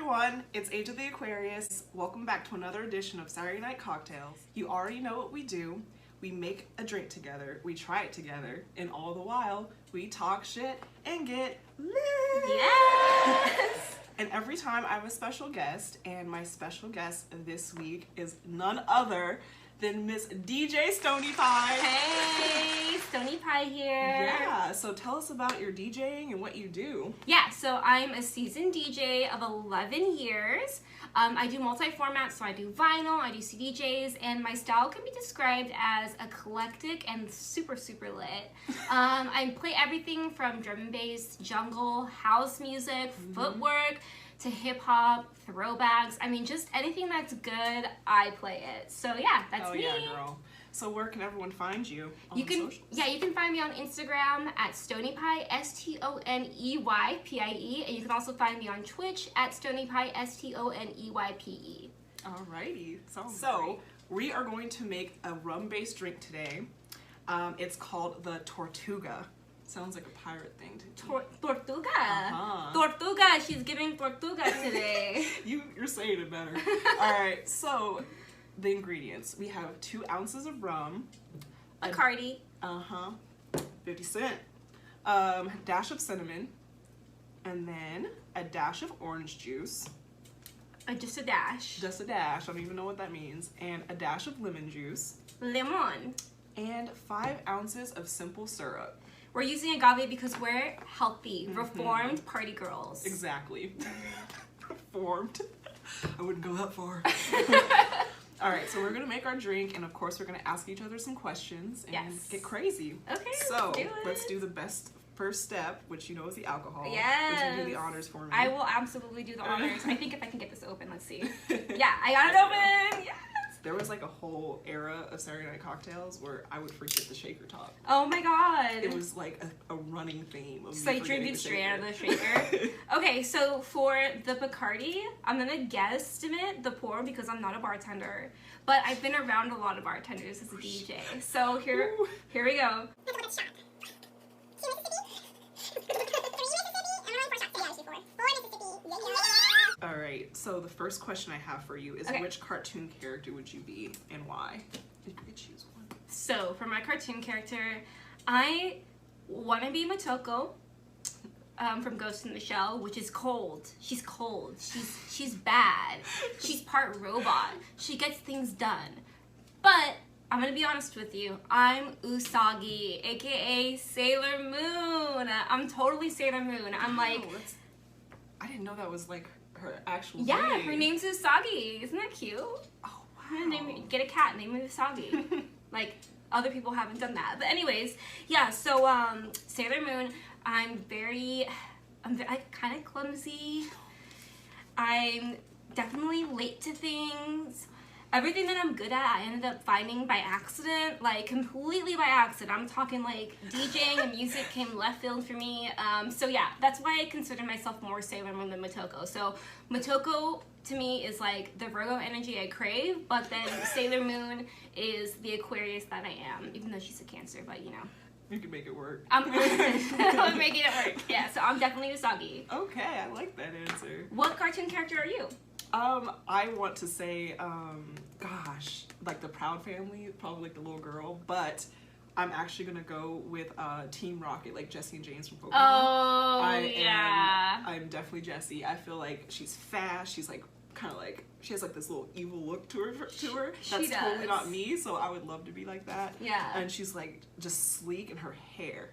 everyone, it's Age of the Aquarius. Welcome back to another edition of Saturday Night Cocktails. You already know what we do. We make a drink together, we try it together, and all the while, we talk shit and get lit! Yes! And every time I have a special guest, and my special guest this week is none other than Miss DJ Stoneypie. Hey, Stoneypie here. Yeah, so tell us about your DJing and what you do. Yeah, so I'm a seasoned DJ of 11 years. I do multi-format, so I do vinyl, I do CDJs, and my style can be described as eclectic and super, super lit. I play everything from drum and bass, jungle, house music, footwork, to hip-hop, throwbacks. I mean, just anything that's good, I play it. So yeah, that's me. Oh yeah, girl. So where can everyone find you on you can socials? Yeah, you can find me on Instagram at Stoneypie, STONEYPIE, and you can also find me on Twitch at Stoneypie, STONEYPE. Alrighty, Sounds so great. we are going to make a rum-based drink today. It's called the Tortuga. Sounds like a pirate thing to Tortuga. Uh-huh. Tortuga. She's giving Tortuga today. You're saying it better. Alright, so the ingredients. We have 2 ounces of rum. A Cardi. 50 cent. Dash of cinnamon. And then a dash of orange juice. Just a dash. Just a dash. I don't even know what that means. And a dash of lemon juice. Lemon. And 5 ounces of simple syrup. We're using agave because we're healthy, reformed party girls. Exactly. Reformed. I wouldn't go that far. Alright, so we're going to make our drink, and of course we're going to ask each other some questions and get crazy. Okay, so let's do the best first step, which you know is the alcohol. Yes. Would you do the honors for me? I will absolutely do the honors. I think if I can get this open, let's see. Yeah, I got it open! Yes! There was like a whole era of Saturday Night Cocktails where I would forget the shaker top. Oh my god. It was like a running theme of Just me like forgetting drinking the straight shaker. out of the shaker. Okay, so for the Bacardi, I'm gonna guesstimate the pour because I'm not a bartender. But I've been around a lot of bartenders as a DJ. So here we go. Alright, so the first question I have for you is which cartoon character would you be and why? If you could choose one. So for my cartoon character, I want to be Motoko from Ghost in the Shell, which is cold. She's cold. She's bad. She's part robot. She gets things done. But I'm gonna be honest with you. I'm Usagi, aka Sailor Moon. I'm totally Sailor Moon. I'm like, I didn't know that was like her actual yeah, name. her name's Usagi. Isn't that cute? Oh wow. Get a cat, name it Usagi. Like, other people haven't done that. But anyways, yeah, so Sailor Moon, I'm kind of clumsy. I'm definitely late to things. Everything that I'm good at, I ended up finding by accident, like completely by accident. I'm talking like DJing and music came left field for me. So yeah, that's why I consider myself more Sailor Moon than Motoko. So Motoko to me is like the Virgo energy I crave, but then Sailor Moon is the Aquarius that I am, even though she's a Cancer, but you know. You can make it work. I'm making it work. Yeah, so I'm definitely Usagi. Okay, I like that answer. What cartoon character are you? I want to say, gosh, like the Proud Family, probably like the little girl, but I'm actually gonna go with Team Rocket, like Jessie and James from Pokemon. Oh, I'm definitely Jessie. I feel like she's fast. She's like kind of like she has like this little evil look to her. That's totally not me. So I would love to be like that. Yeah. And she's like just sleek, and her hair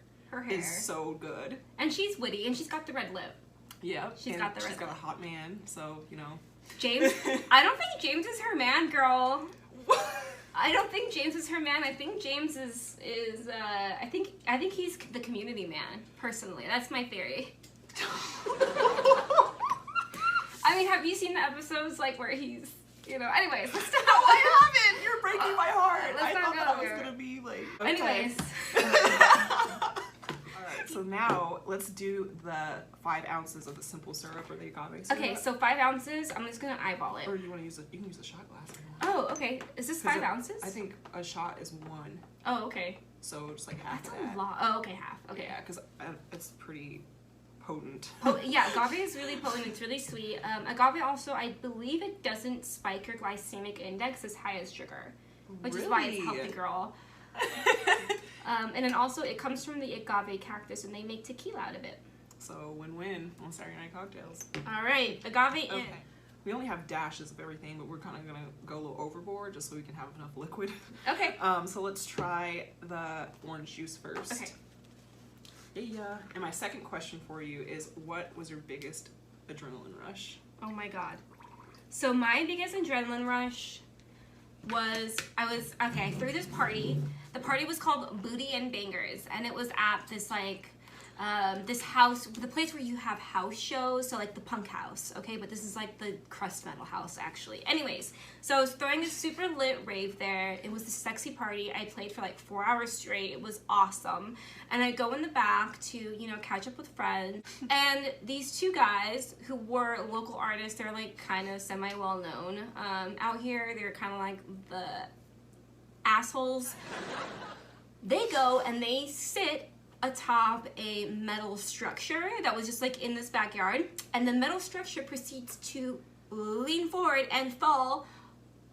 is so good. And she's witty, and she's got the red lip. Yeah. She's got a hot man. So you know. James, I don't think James is her man, girl. I don't think James is her man. I think James is I think he's the community man, personally. That's my theory. I mean, have you seen the episodes like where he's, you know, anyways, let's talk about I haven't. You're breaking my heart. I thought that I was gonna be like Anyways. So now let's do the 5 ounces of the simple syrup or the agave syrup. Okay, so 5 ounces. I'm just gonna eyeball it. Or you want to use you can use a shot glass. Oh, okay. Is this 5 ounces? I think a shot is 1. Oh, okay. So just like half That's of that. a lot. Oh, okay, half. Okay. Yeah, because it's pretty potent. Oh, yeah, agave is really potent. It's really sweet. Agave also, I believe it doesn't spike your glycemic index as high as sugar, which is why it's healthy, girl. And then also, it comes from the agave cactus, and they make tequila out of it. So win-win on Saturday Night Cocktails. All right, agave in. Okay. We only have dashes of everything, but we're kind of gonna go a little overboard just so we can have enough liquid. Okay. So let's try the orange juice first. Okay. Yeah. And my second question for you is, what was your biggest adrenaline rush? Oh my god. So my biggest adrenaline rush was, I threw this party. The party was called Booty and Bangers, and it was at this like, this house, the place where you have house shows, so like the punk house, okay? But this is like the crust metal house, actually. Anyways, so I was throwing a super lit rave there. It was a sexy party. I played for like 4 hours straight. It was awesome. And I go in the back to, you know, catch up with friends. And these two guys who were local artists, they're like kind of semi-well-known out here. They're kind of like the assholes. They go and they sit atop a metal structure that was just like in this backyard, and the metal structure proceeds to lean forward and fall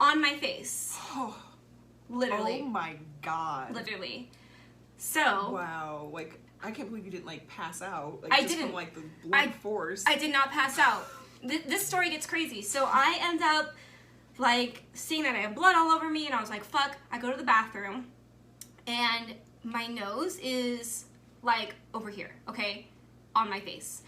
on my face. Literally. Oh my god. Literally. So wow, like I can't believe you didn't like pass out. Like, I just didn't. From, like the blunt force. I did not pass out. This story gets crazy. So I end up like seeing that I have blood all over me, and I was like, fuck. I go to the bathroom, and my nose is like over here, okay, on my face.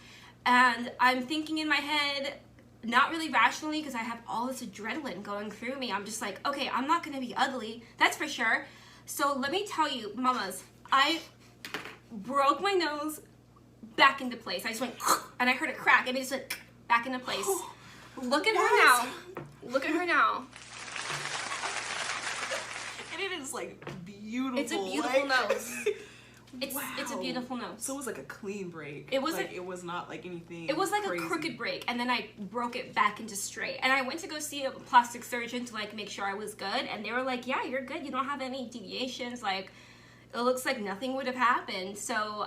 And I'm thinking in my head, not really rationally, because I have all this adrenaline going through me. I'm just like, okay, I'm not gonna be ugly, that's for sure. So let me tell you, mamas, I broke my nose back into place. I just went, and I heard it crack, and it just went back into place. Look at her now. Look at her now. And it is like beautiful. It's a beautiful nose. Wow. It's a beautiful nose. So it was like a clean break. It was like it was not like anything. It was like crazy. a crooked break, and then I broke it back into straight. And I went to go see a plastic surgeon to like make sure I was good, and they were like, "Yeah, you're good. You don't have any deviations. Like, it looks like nothing would have happened." So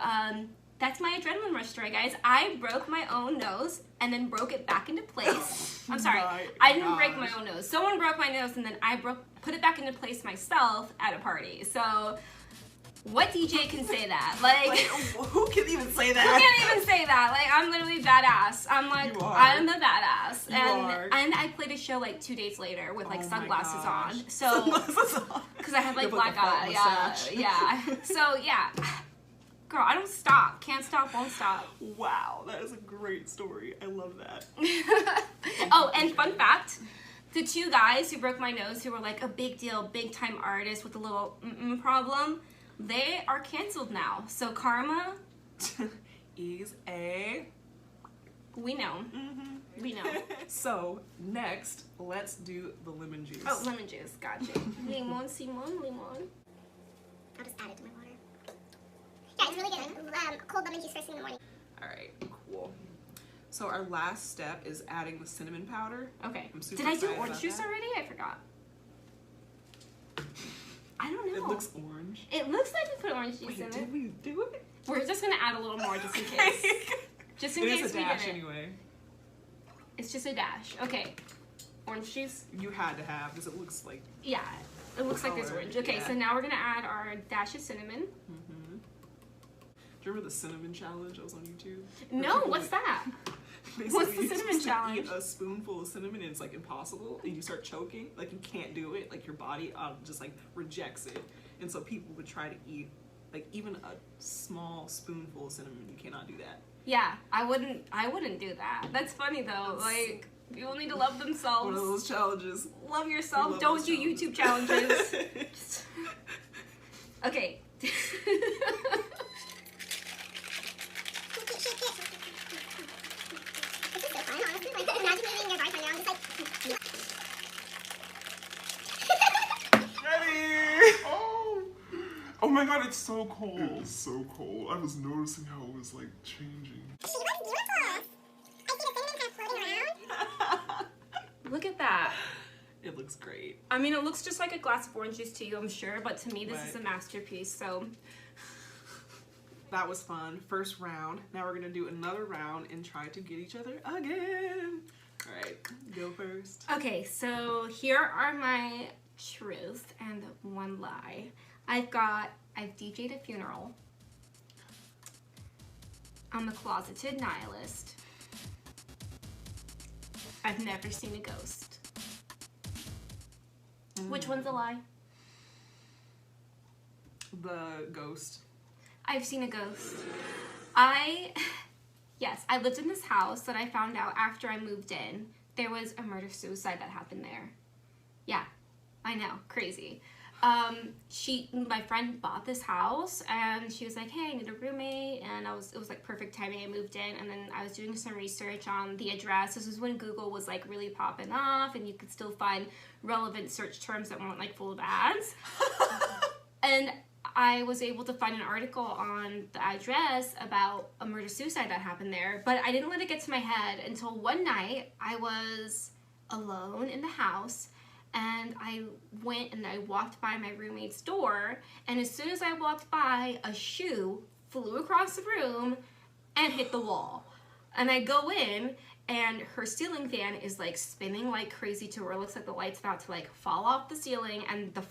that's my adrenaline rush story, guys. I broke my own nose and then broke it back into place. I'm sorry, I didn't break my own nose. Someone broke my nose, and then I put it back into place myself at a party. So. What DJ can say that? Like who can even say that? Who can't even say that? Like, I'm literally badass. I'm like, I'm a badass. And I played a show like 2 days later with like sunglasses on. So, because I had like black eye. Yeah. So, yeah. Girl, I don't stop. Can't stop, won't stop. Wow, that is a great story. I love that. Oh, and fun fact. The two guys who broke my nose, who were like a big deal, big time artist with a little problem, they are canceled now. So karma is a... We know. Mm-hmm. We know. So, next, let's do the lemon juice. Oh, lemon juice. Gotcha. Limon, Simon, limon. I'll just add it to my water. Yeah, it's really good. Cold lemon juice first thing in the morning. Alright, cool. So our last step is adding the cinnamon powder. Okay. I'm super Did I do excited orange juice about that. already? I forgot. I don't know. It looks orange. It looks like we put orange juice in it. Did we do it? We're just gonna add a little more just in case. Just in case It is a we dash did it. anyway. It's just a dash. Okay. Orange juice? You had to have, because it looks like... Yeah. It looks like there's Color, orange. Okay, yeah. so now we're gonna add our dash of cinnamon. Mm-hmm. Do you remember the cinnamon challenge that was on YouTube? No, what's that? What's the cinnamon challenge? Eat a spoonful of cinnamon and it's like impossible, and you start choking. Like you can't do it. Like your body just like rejects it. And so people would try to eat like even a small spoonful of cinnamon. You cannot do that. Yeah, I wouldn't do that. That's funny though. Like, people need to love themselves. One of those challenges. Love yourself. Love Don't those do challenges. YouTube challenges. Okay. Oh my god, it's so cold. It is so cold. I was noticing how it was like changing. Look at that. It looks great. I mean, it looks just like a glass of orange juice to you, I'm sure, but to me, this Right. is a masterpiece, so. That was fun. First round. Now we're gonna do another round and try to get each other again. All right, go first. Okay, so here are my truths and one lie. I've DJ'd a funeral. I'm a closeted nihilist. I've never seen a ghost. Which one's a lie? The ghost. I've seen a ghost. Yes, I lived in this house that I found out after I moved in. There was a murder-suicide that happened there. Yeah, I know, crazy. My friend bought this house and she was like, hey, I need a roommate, and it was like perfect timing. I moved in, and then I was doing some research on the address. This was when Google was like really popping off and you could still find relevant search terms that weren't like full of ads. And I was able to find an article on the address about a murder-suicide that happened there, but I didn't let it get to my head until one night I was alone in the house, and I went and I walked by my roommate's door, and as soon as I walked by, a shoe flew across the room and hit the wall. And I go in, and her ceiling fan is like spinning like crazy to where it looks like the light's about to like fall off the ceiling, and the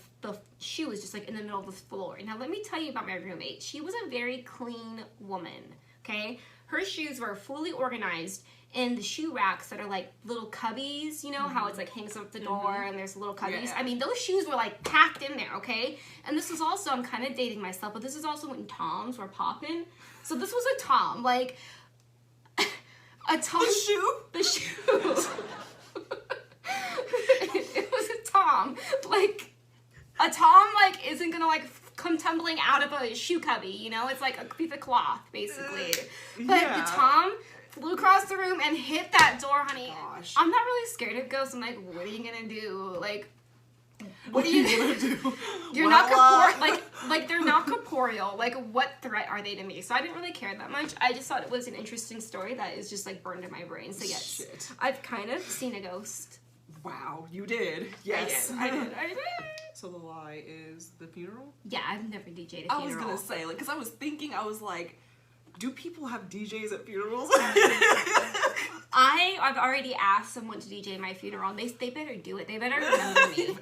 shoe is just like in the middle of the floor. Now let me tell you about my roommate. She was a very clean woman, okay? Her shoes were fully organized in the shoe racks that are like little cubbies, you know, how it's like hangs up the door and there's little cubbies. Yeah. I mean, those shoes were like packed in there, okay? And this was also, I'm kind of dating myself, but this is also when Toms were popping. So this was a Tom, like, a Tom. The shoe? The shoe. It was a Tom. Like, a Tom, like, isn't gonna, like, come tumbling out of a shoe cubby, you know? It's like a piece of cloth, basically. But Yeah. the Tom flew across the room and hit that door, honey. Gosh. I'm not really scared of ghosts. I'm like, what are you gonna do? Like, What are you gonna do? you're not like they're not corporeal. Like, what threat are they to me? So I didn't really care that much. I just thought it was an interesting story that is just like burned in my brain. So yes, Shit. I've kind of seen a ghost. Wow, you did. Yes. I did. So the lie is the funeral? Yeah, I've never DJ'd a funeral. I was gonna say, like, because I was thinking, I was like, do people have DJs at funerals? I've already asked someone to DJ my funeral. They better do it. They better remember me.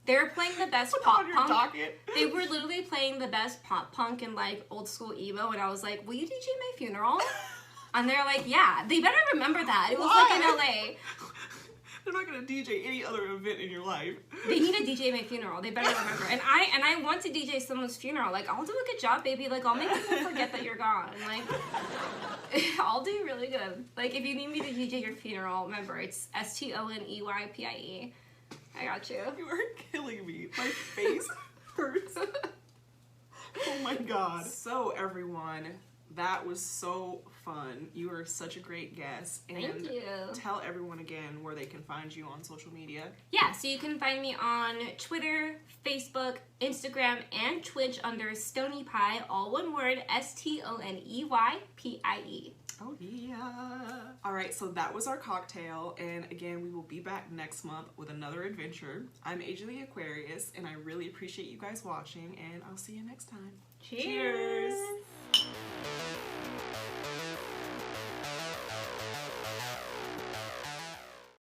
They were playing the best pop on your punk. docket. They were literally playing the best pop punk and like old school emo, and I was like, will you DJ my funeral? And they're like, yeah. They better remember that. It was like in LA. They're not gonna DJ any other event in your life. They need to DJ my funeral. They better remember. And I want to DJ someone's funeral. Like, I'll do a good job, baby. Like, I'll make people forget that you're gone. Like, I'll do really good. Like, if you need me to DJ your funeral, remember, it's STONEYPIE. I got you. You are killing me. My face hurts. Oh my god. So everyone, that was so fun. You are such a great guest. And Thank you. tell everyone again where they can find you on social media. Yeah, so you can find me on Twitter, Facebook, Instagram, and Twitch under Stoneypie, all one word, STONEYPIE. Oh yeah. Alright, so that was our cocktail, and again, we will be back next month with another adventure. I'm AJ the Aquarius, and I really appreciate you guys watching, and I'll see you next time. Cheers. Cheers.